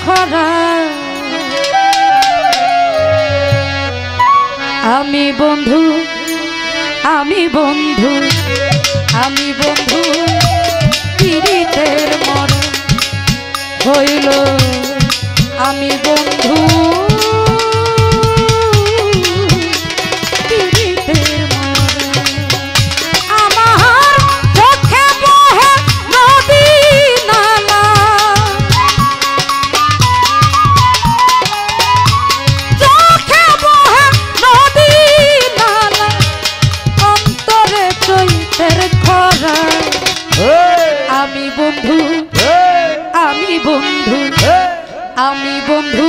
খরা আমি বন্ধু আমি বন্ধু আমি বন্ধু পীড়িতের মরণ হইল আমি বন্ধু আমি বন্ধু আমি বন্ধু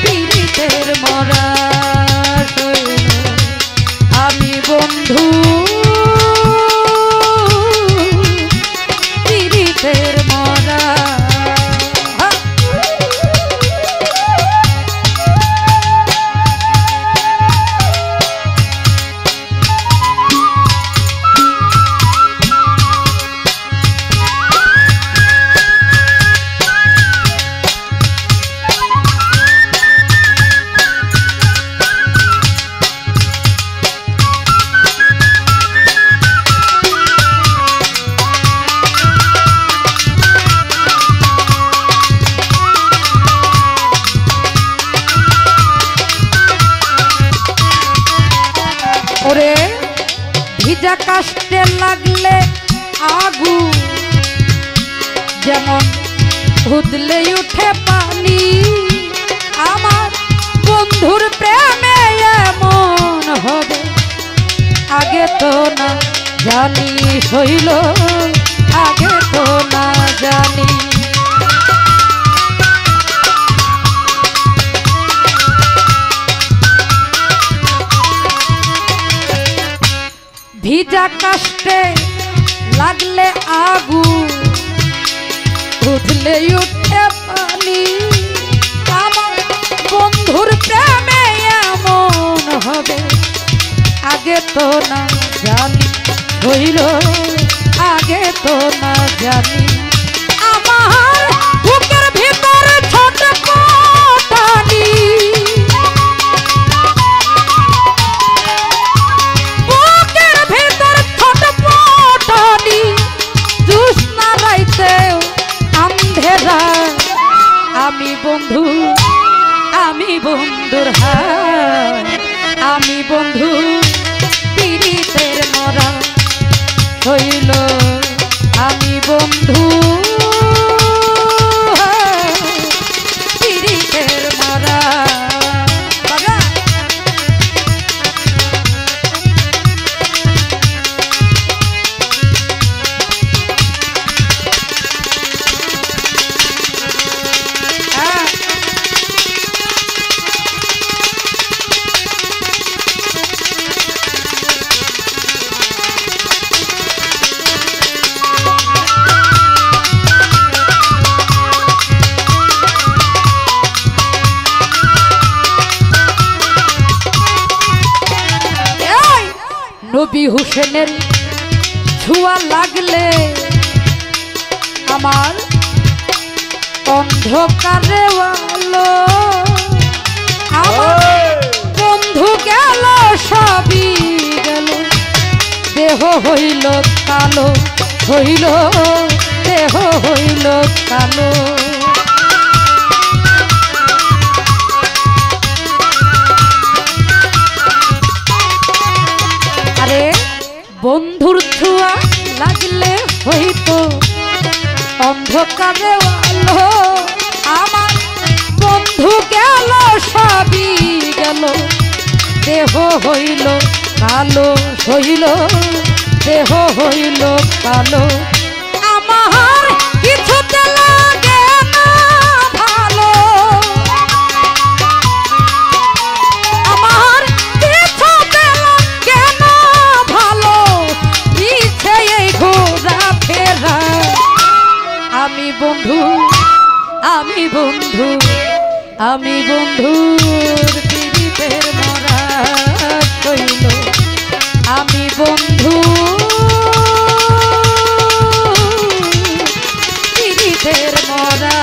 পীড়িতের মরা আমি বন্ধু পীড়িতের মরা ভিজা কাষ্টে লাগলে আগু যেমন উদলে উঠে পানি আমার বন্ধুর প্রেমে এমন হবে আগে তো না জানি হইল আগে তো না জানি ভিজা কাষ্টে লাগলে আগু উঠলে উঠে পানি আমার বন্ধুর প্রেমে এমন হবে আগে তো না জানি হইল আগে তো না জানি আমার বুকের ভিতরে ছোট পানি আমি বন্ধুর হায় আমি বন্ধু পীড়িতের মরা হইল আমি বন্ধু পীড়িতের মরা নবী হুসেনের ছোঁয়া লাগলে আমার অন্ধকারে আলো আমার বন্ধু গেল সবই গেল দেহ হইল কালো হইল দেহ হইল কালো বন্ধুর ছোঁয়া লাগলে হইতো অন্ধকারে আলো আমার বন্ধু গেল সবই গেল দেহ হইল কালো হইল দেহ হইল কালো আমার কিছুতে লাগে না ভালো আমার কিছুতে লাগে না ভালো পিছে এই ঘোরা ফেরা আমি বন্ধু আমি বন্ধু আমি বন্ধুর পীড়িতের মরা হইল আমি বন্ধু পীড়িতের মরা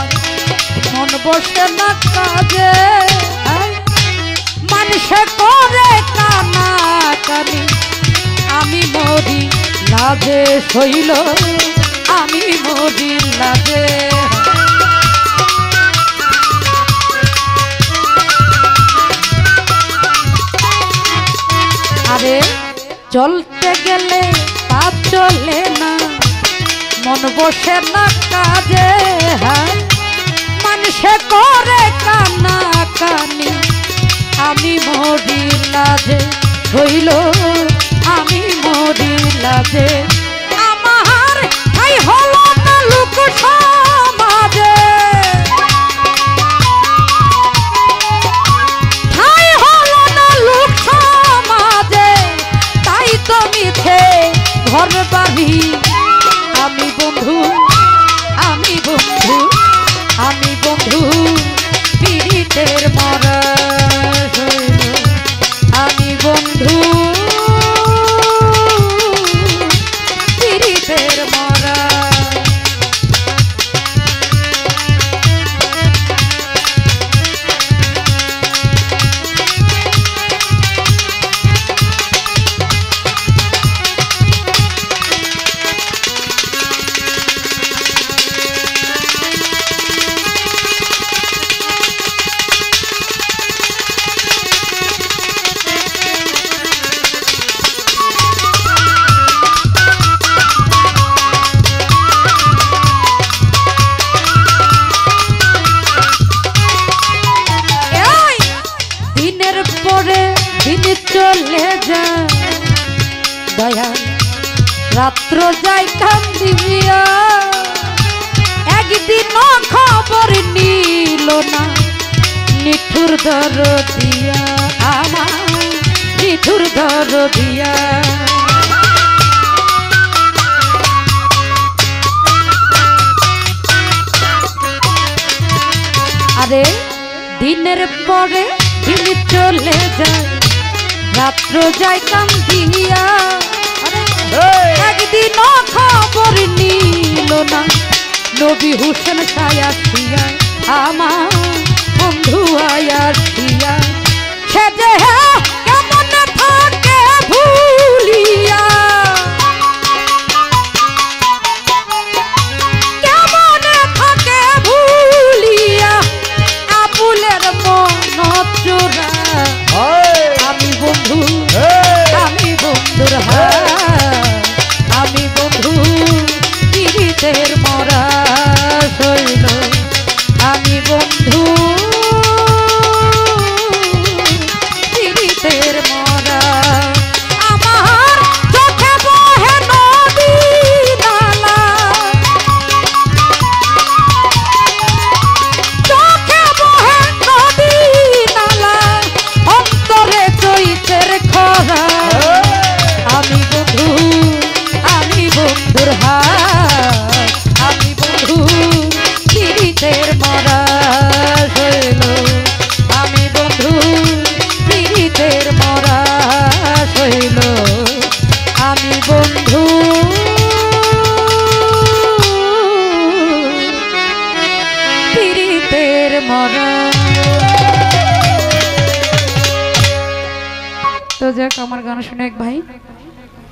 আমার মন বসে না কাজে মানুষে করে কানা কানি আমি মরি লাজে শৈল আমি মরি লাজে আরে চলতে গেলে তা চলে না মন বসে না কাজে হ্যাঁ মানুষে করে কানা কানি আমি মরি লাজে হইল আমি মরি লাজে আমার তাই হলো না লোক সমাজে তাই হলো না লোক সমাজে তাই তো মিছে ঘর বাড়ি আমি বন্ধু আমি বন্ধু আমি বন্ধু পীড়িতের মরা আমি বন্ধু পীড়িতের মরা চলে যায় দয়া রাত্র যাই কান্দিয়া একদিন খবর নিল না নিঠুর ধর দিয়া আমার নিঠুর ধর দিয়া আরে দিনের পরে দিন চলে যায় রাত্র যাই কান্দিয়া একদিন খবর নিল না নবী হুসেন সায়াসিয়া আমার বন্ধু আয়াসিয়া সে যে কেমন থাকে ভুলিয়া কেমন থাকে ভুলিয়া আবুলের মন চোরা আমি বন্ধু আমি বন্ধুর আমি বন্ধু পীড়িতের মরা শৈল আমি বন্ধু পীড়িতের মরা আমার চোখে বহে নদী নালা চোখে বহে নদী নালা অন্তরে চৈতের খরা আমি বন্ধু আমি বন্ধুর আমি বন্ধু পীড়িতের মরা শৈল আমি বন্ধু পীড়িতের মরা শৈল আমি বন্ধু পীড়িতের মরা তো যাক আমার গান শুনে এক ভাই